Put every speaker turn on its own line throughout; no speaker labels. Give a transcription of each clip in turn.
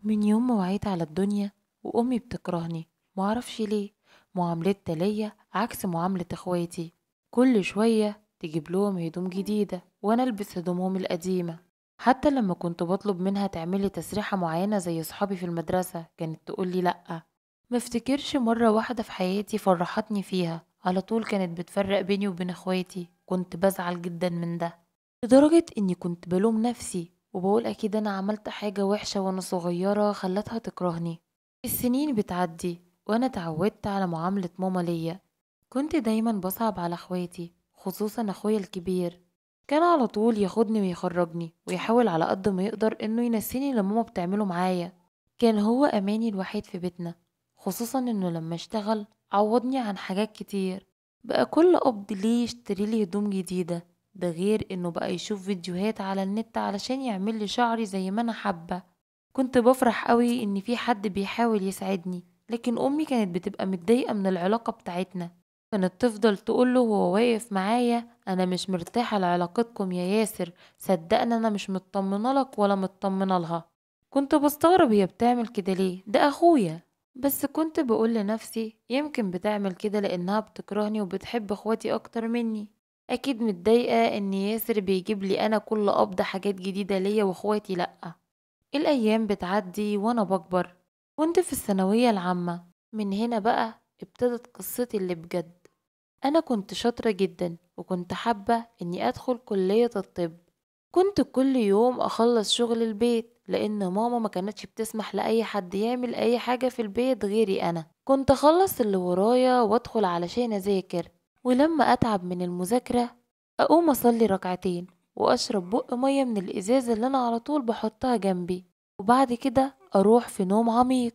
من يوم ما وعيت على الدنيا وأمي بتكرهني، معرفش ليه. معاملتها ليا عكس معاملة اخواتي، كل شوية تجيب لهم هدوم جديدة وأنا ألبس هدومهم القديمة. حتى لما كنت بطلب منها تعملي تسريحة معينة زي صحابي في المدرسة كانت تقولي لأ. ما افتكرش مرة واحدة في حياتي فرحتني فيها، على طول كانت بتفرق بيني وبين اخواتي. كنت بزعل جدا من ده، لدرجة اني كنت بلوم نفسي وبقول اكيد انا عملت حاجة وحشة وانا صغيرة خلتها تكرهني. السنين بتعدي وانا اتعودت على معاملة ماما ليا. كنت دايما بصعب على اخواتي، خصوصا اخويا الكبير. كان على طول ياخدني ويخرجني ويحاول على قد ما يقدر انه ينسيني اللي ماما بتعمله معايا. كان هو اماني الوحيد في بيتنا، خصوصا انه لما اشتغل عوضني عن حاجات كتير. بقى كل قبض ليه يشتري لي هدوم جديدة، ده غير انه بقى يشوف فيديوهات على النت علشان يعمل لي شعري زي ما انا حابة. كنت بفرح قوي ان في حد بيحاول يساعدني، لكن امي كانت بتبقى متضايقة من العلاقة بتاعتنا. كانت تفضل تقوله وهو واقف معايا: انا مش مرتاحة لعلاقتكم يا ياسر، صدقني انا مش مطمنة لك ولا مطمنة لها. كنت بستغرب هي بتعمل كده ليه، ده اخويا. بس كنت بقول لنفسي يمكن بتعمل كده لانها بتكرهني وبتحب اخواتي اكتر مني. اكيد متضايقة ان ياسر بيجيب لي انا كل قبضة حاجات جديدة ليا واخواتي لأ. الايام بتعدي وانا بكبر، كنت في الثانوية العامة. من هنا بقى ابتدت قصتي اللي بجد. انا كنت شاطرة جدا وكنت حابة اني ادخل كلية الطب. كنت كل يوم اخلص شغل البيت لان ماما ما كانتش بتسمح لاي حد يعمل اي حاجة في البيت غيري انا. كنت اخلص اللي ورايا وادخل علشان اذاكر، ولما اتعب من المذاكرة اقوم اصلي ركعتين واشرب بق مية من الازازة اللي انا على طول بحطها جنبي، وبعد كده اروح في نوم عميق.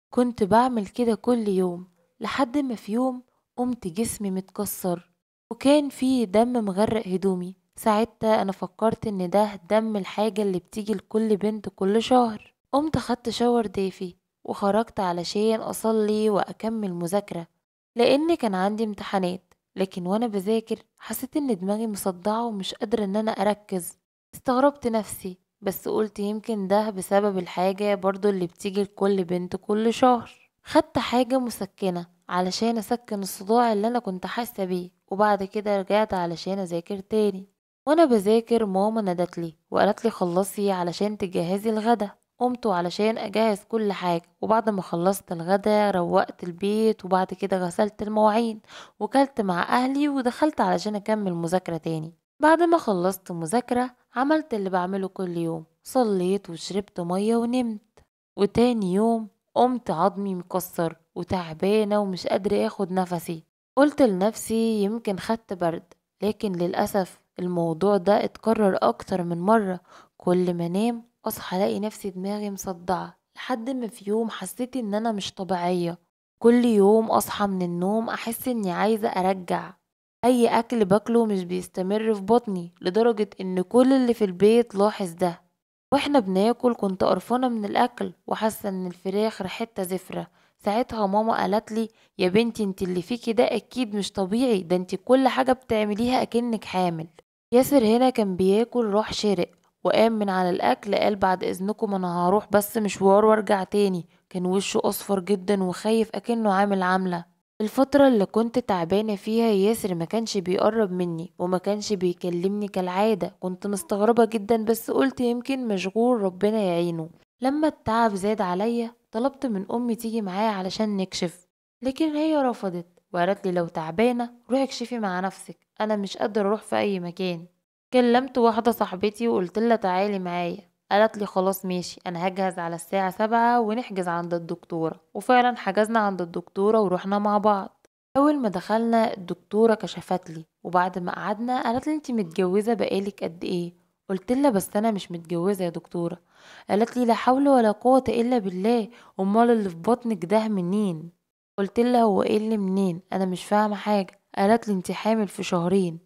كنت بعمل كده كل يوم لحد ما في يوم قمت جسمي متكسر وكان فيه دم مغرق هدومي. ساعتها انا فكرت ان ده دم الحاجة اللي بتيجي لكل بنت كل شهر. قمت خدت شاور دافي وخرجت علشان اصلي واكمل مذاكرة لان كان عندي امتحانات. لكن وانا بذاكر حسيت ان دماغي مصدعة ومش قادرة ان انا اركز. استغربت نفسي بس قلت يمكن ده بسبب الحاجة برضو اللي بتيجي لكل بنت كل شهر. خدت حاجة مسكنة علشان اسكن الصداع اللي انا كنت حاسة بيه، وبعد كده رجعت علشان اذاكر تاني. وانا بذاكر ماما نادتلي وقالت لي خلصي علشان تجهزي الغدا. قمت علشان اجهز كل حاجة، وبعد ما خلصت الغدا روقت البيت وبعد كده غسلت المواعين وكلت مع اهلي ودخلت علشان اكمل مذاكرة تاني. بعد ما خلصت مذاكرة عملت اللي بعمله كل يوم، صليت وشربت مية ونمت. وتاني يوم قمت عظمي مكسر وتعبانة ومش قادرة اخد نفسي. قلت لنفسي يمكن خدت برد، لكن للأسف الموضوع ده اتكرر اكتر من مرة. كل ما انام اصحى الاقي نفسي دماغي مصدعة لحد ما في يوم حسيت ان انا مش طبيعية. كل يوم اصحى من النوم احس اني عايزة ارجع. اي اكل باكله مش بيستمر في بطني، لدرجة ان كل اللي في البيت لاحظ ده. واحنا بناكل كنت قرفانة من الاكل وحاسة ان الفراخ ريحتها زفرة. ساعتها ماما قالت لي: يا بنتي انت اللي فيكي ده اكيد مش طبيعي، ده انت كل حاجة بتعمليها اكنك حامل. ياسر هنا كان بياكل راح شرق وقام من على الاكل قال: بعد اذنكم انا هروح بس مشوار وارجع تاني. كان وشه اصفر جدا وخايف اكنه عامل عاملة. الفترة اللي كنت تعبانة فيها ياسر ما كانش بيقرب مني وما كانش بيكلمني كالعادة. كنت مستغربة جدا بس قلت يمكن مشغول ربنا يعينه. لما التعب زاد عليا طلبت من امي تيجي معايا علشان نكشف، لكن هي رفضت وقالت لي: لو تعبانة روحي اكشفي مع نفسك، انا مش قادرة اروح في اي مكان. كلمت واحدة صاحبتي وقلت لها تعالي معايا، قالت لي خلاص ماشي انا هجهز على الساعة 7 ونحجز عند الدكتورة. وفعلا حجزنا عند الدكتورة ورحنا مع بعض. اول ما دخلنا الدكتورة كشفت لي وبعد ما قعدنا قالت لي: انتي متجوزة بقالك قد ايه؟ قلت لها: بس انا مش متجوزة يا دكتورة. قالت لي: لا حول ولا قوة الا بالله، امال اللي في بطنك ده منين؟ قلت لها: هو ايه اللي منين؟ انا مش فاهمة حاجة. قالت لي: انتي حامل في شهرين.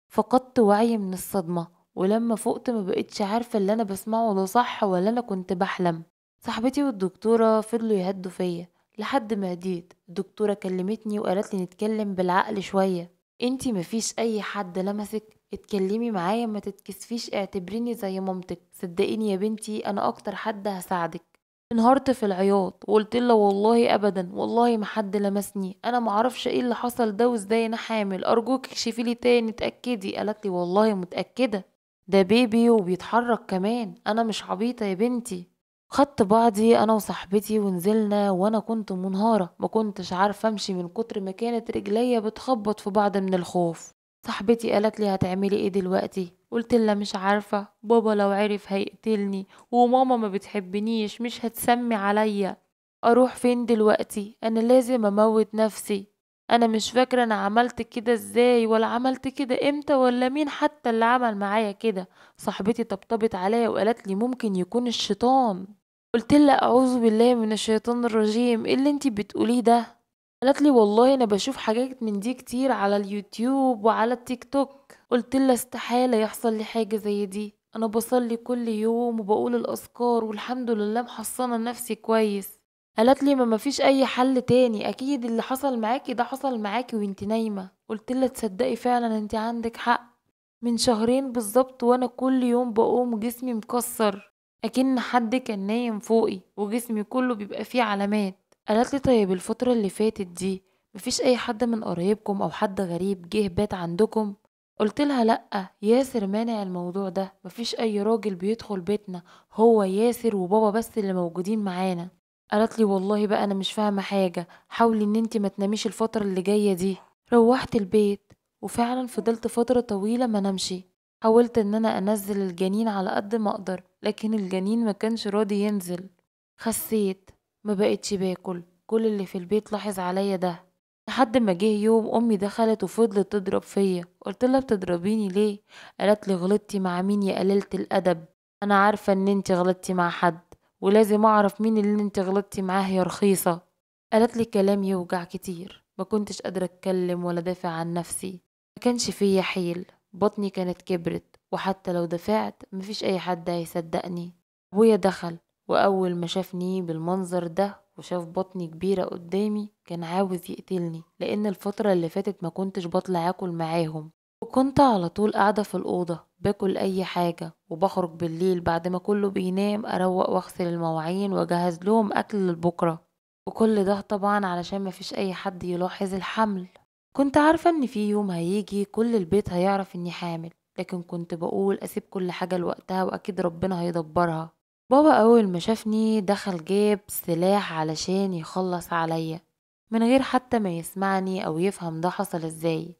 فقدت وعي من الصدمة، ولما فقت ما بقتش عارفة اللي انا بسمعه ده صح ولا انا كنت بحلم. صاحبتي والدكتورة فضلوا يهدوا فيا لحد ما هديت. الدكتورة كلمتني وقالت لي نتكلم بالعقل شوية. انتي مفيش اي حد لمسك، اتكلمي معايا ما تتكسفيش، اعتبريني زي مامتك، صدقيني يا بنتي انا اكتر حد هساعدك. انهارت في العياط وقلت لها والله ابدا، والله ما حد لمسني، انا ما اعرفش ايه اللي حصل ده وازاي انا حامل، ارجوك اكشفي لي تاني اتاكدي. قالت لي والله متاكده، ده بيبي وبيتحرك كمان، انا مش عبيطه يا بنتي. خدت بعضي انا وصاحبتي ونزلنا، وانا كنت منهارة، ما كنتش عارفة امشي من كتر ما كانت رجليا بتخبط في بعض من الخوف. صاحبتي قالت لي هتعملي ايه دلوقتي؟ قلت لها مش عارفة، بابا لو عرف هيقتلني، وماما ما بتحبنيش مش هتسمي عليا. اروح فين دلوقتي؟ انا لازم اموت نفسي. انا مش فاكرة انا عملت كده ازاي، ولا عملت كده امتى، ولا مين حتى اللي عمل معايا كده. صاحبتي طبطبت عليا وقالت لي ممكن يكون الشيطان. قلت لها اعوذ بالله من الشيطان الرجيم، ايه اللي انتي بتقوليه ده؟ قالت لي والله انا بشوف حاجات من دي كتير على اليوتيوب وعلى التيك توك. قلت لها استحالة يحصل لي حاجة زي دي، انا بصلي كل يوم وبقول الاذكار والحمد لله محصنة نفسي كويس. قالت لي ما فيش اي حل تاني، اكيد اللي حصل معاكي ده حصل معاكي وانتي نايمة. قلت لها تصدقي فعلا انتي عندك حق، من شهرين بالظبط وانا كل يوم بقوم جسمي مكسر، اكن حد كان نايم فوقي وجسمي كله بيبقى فيه علامات. قالت لي طيب الفترة اللي فاتت دي مفيش اي حد من قرايبكم او حد غريب جه بات عندكم؟ قلت لها لا، ياسر مانع الموضوع ده، مفيش اي راجل بيدخل بيتنا، هو ياسر وبابا بس اللي موجودين معانا. قالت لي والله بقى انا مش فاهمة حاجة، حاولي ان انتي ما تناميش الفترة اللي جاية دي. روحت البيت وفعلا فضلت فترة طويلة ما نمشي. حاولت ان انا انزل الجنين على قد ما اقدر، لكن الجنين ما كانش راضي ينزل. خسيت، ما بقتش باكل، كل اللي في البيت لاحظ عليا ده. لحد ما جه يوم امي دخلت وفضلت تضرب فيا. قلت لها بتضربيني ليه؟ قالت لي غلطتي مع مين يا قليلة الادب؟ انا عارفة ان انتي غلطتي مع حد، ولازم اعرف مين اللي انتي غلطتي معاه يا رخيصة. قالت لي كلام يوجع كتير، ما كنتش قادرة اتكلم ولا دافع عن نفسي، ما كانش فيا حيل، بطني كانت كبرت، وحتى لو دفعت مفيش اي حد هيصدقني. ابويا دخل، واول ما شافني بالمنظر ده وشاف بطني كبيرة قدامي كان عاوز يقتلني، لان الفترة اللي فاتت ما كنتش بطلع اكل معاهم، وكنت على طول قاعدة في الأوضة باكل أي حاجة، وبخرج بالليل بعد ما كله بينام أروق وأغسل المواعين وأجهز لهم أكل للبكرة، وكل ده طبعا علشان مفيش أي حد يلاحظ الحمل. كنت عارفة إن في يوم هيجي كل البيت هيعرف إني حامل، لكن كنت بقول أسيب كل حاجة لوقتها وأكيد ربنا هيدبرها. بابا أول ما شافني دخل جاب سلاح علشان يخلص عليا، من غير حتى ما يسمعني أو يفهم ده حصل إزاي.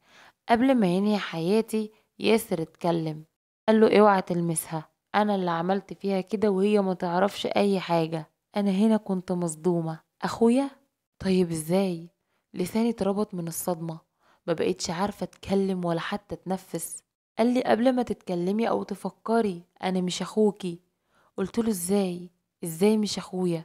قبل ما ينهي حياتي ياسر اتكلم، قاله اوعى تلمسها، انا اللي عملت فيها كده وهي ما تعرفش اي حاجة. انا هنا كنت مصدومة. اخويا؟ طيب ازاي؟ لساني اتربط من الصدمة، ما بقيتش عارفة اتكلم ولا حتى اتنفس. قال لي قبل ما تتكلمي او تفكري انا مش اخوكي. قلت له ازاي؟ ازاي مش اخويا؟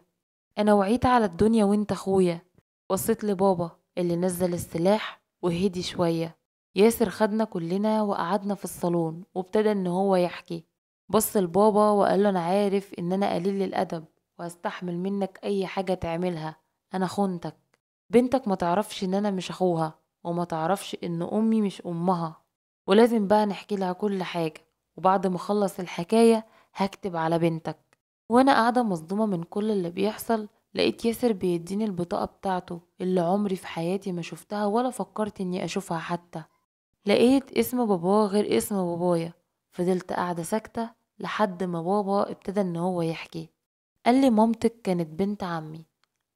انا وعيت على الدنيا وانت اخويا. بصيت لبابا اللي نزل السلاح وهدي شوية. ياسر خدنا كلنا وقعدنا في الصالون وابتدى ان هو يحكي. بص لبابا وقال له انا عارف ان انا قليل الادب وهستحمل منك اي حاجة تعملها، انا خنتك، بنتك ما تعرفش ان انا مش اخوها، وما تعرفش ان امي مش امها، ولازم بقى نحكي لها كل حاجة، وبعد ما اخلص الحكاية هكتب على بنتك. وانا قاعدة مصدومة من كل اللي بيحصل، لقيت ياسر بيديني البطاقة بتاعته اللي عمري في حياتي ما شفتها ولا فكرت اني اشوفها حتى. لقيت اسم باباه غير اسم بابايا. فضلت قاعدة ساكتة لحد ما بابا ابتدى ان هو يحكي. قال لي مامتك كانت بنت عمي،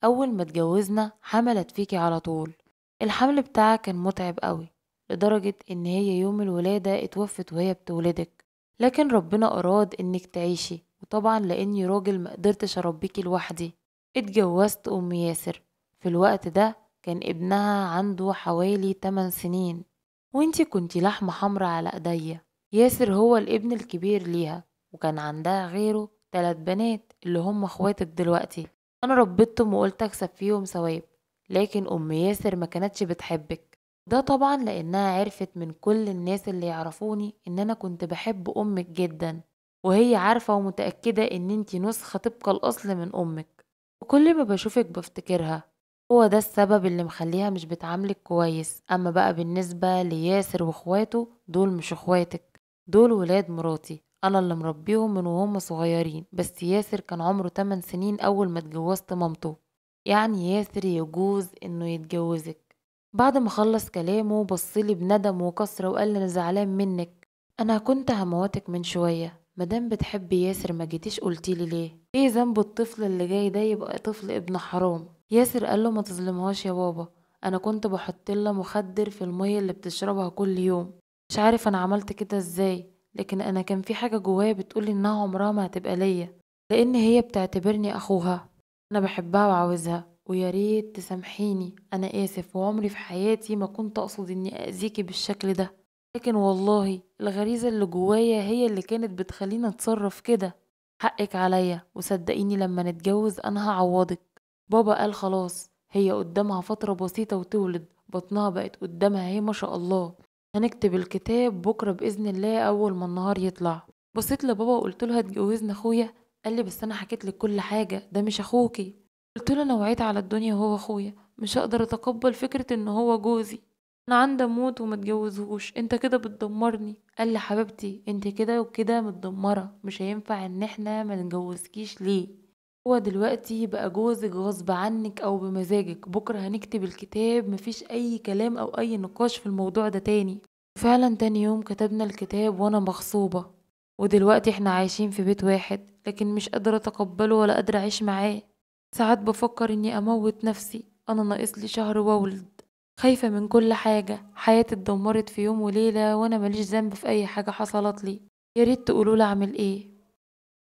اول ما اتجوزنا حملت فيكي على طول. الحمل بتاعها كان متعب قوي، لدرجة ان هي يوم الولادة اتوفت وهي بتولدك، لكن ربنا اراد انك تعيشي، وطبعا لاني راجل مقدرتش اربيكي لوحدي. اتجوزت ام ياسر، في الوقت ده كان ابنها عنده حوالي 8 سنين، وانتي كنتي لحمة حمرا على ايديا. ياسر هو الابن الكبير ليها، وكان عندها غيره 3 بنات اللي هم اخواتك دلوقتي. انا ربيتهم وقلت اكسب فيهم ثواب، لكن ام ياسر ما كانتش بتحبك، ده طبعا لانها عرفت من كل الناس اللي يعرفوني ان انا كنت بحب امك جدا، وهي عارفة ومتأكدة ان انتي نسخة طبق الاصل من امك، وكل ما بشوفك بفتكرها. هو ده السبب اللي مخليها مش بتعاملك كويس. اما بقى بالنسبة لياسر واخواته، دول مش اخواتك، دول ولاد مراتي، أنا اللي مربيهم من وهم صغيرين، بس ياسر كان عمره 8 سنين أول ما اتجوزت مامته. يعني ياسر يجوز إنه يتجوزك. بعد ما خلص كلامه بصلي بندم وكسرة وقال لي أنا زعلان منك. أنا كنت هموتك من شوية، مادام بتحبي ياسر ما جيتيش قلتيلي ليه؟ ايه ذنب الطفل اللي جاي ده يبقى طفل ابن حرام؟ ياسر قال له ما تظلمهاش يا بابا، انا كنت بحط لها مخدر في المية اللي بتشربها كل يوم. مش عارف انا عملت كده ازاي، لكن انا كان في حاجة جوايا بتقولي انها عمرها ما هتبقى ليا، لان هي بتعتبرني اخوها. انا بحبها وعاوزها، ويا ريت تسامحيني. انا اسف، وعمري في حياتي ما كنت اقصد اني اذيكي بالشكل ده، لكن والله الغريزة اللي جوايا هي اللي كانت بتخليني اتصرف كده. حقك عليا، وصدقيني لما نتجوز انا هعوضك. بابا قال خلاص، هي قدامها فترة بسيطة وتولد، بطنها بقت قدامها اهي ما شاء الله. هنكتب الكتاب بكرة بإذن الله أول ما النهار يطلع. بصيت لبابا وقلت له هتجوزنا أخويا؟ قال لي بس أنا حكيت لك كل حاجة، ده مش أخوكي. قلت له أنا وعيت على الدنيا وهو أخويا، مش هقدر أتقبل فكرة إن هو جوزي. أنا عندي أموت وما اتجوزهوش، أنت كده بتدمرني. قال لي حبيبتي أنت كده وكده متدمرة، مش هينفع إن احنا ما نجوزكيش ليه. هو دلوقتي بقى جوزك غصب عنك او بمزاجك، بكرة هنكتب الكتاب، مفيش اي كلام او اي نقاش في الموضوع ده تاني. فعلا تاني يوم كتبنا الكتاب وانا مغصوبة، ودلوقتي احنا عايشين في بيت واحد، لكن مش قادرة اتقبله ولا قادرة اعيش معاه. ساعات بفكر اني اموت نفسي، انا ناقصلي شهر واولد. خايفة من كل حاجة، حياتي اتدمرت في يوم وليلة وانا ماليش ذنب في اي حاجة حصلت لي. ياريت تقولولي اعمل ايه.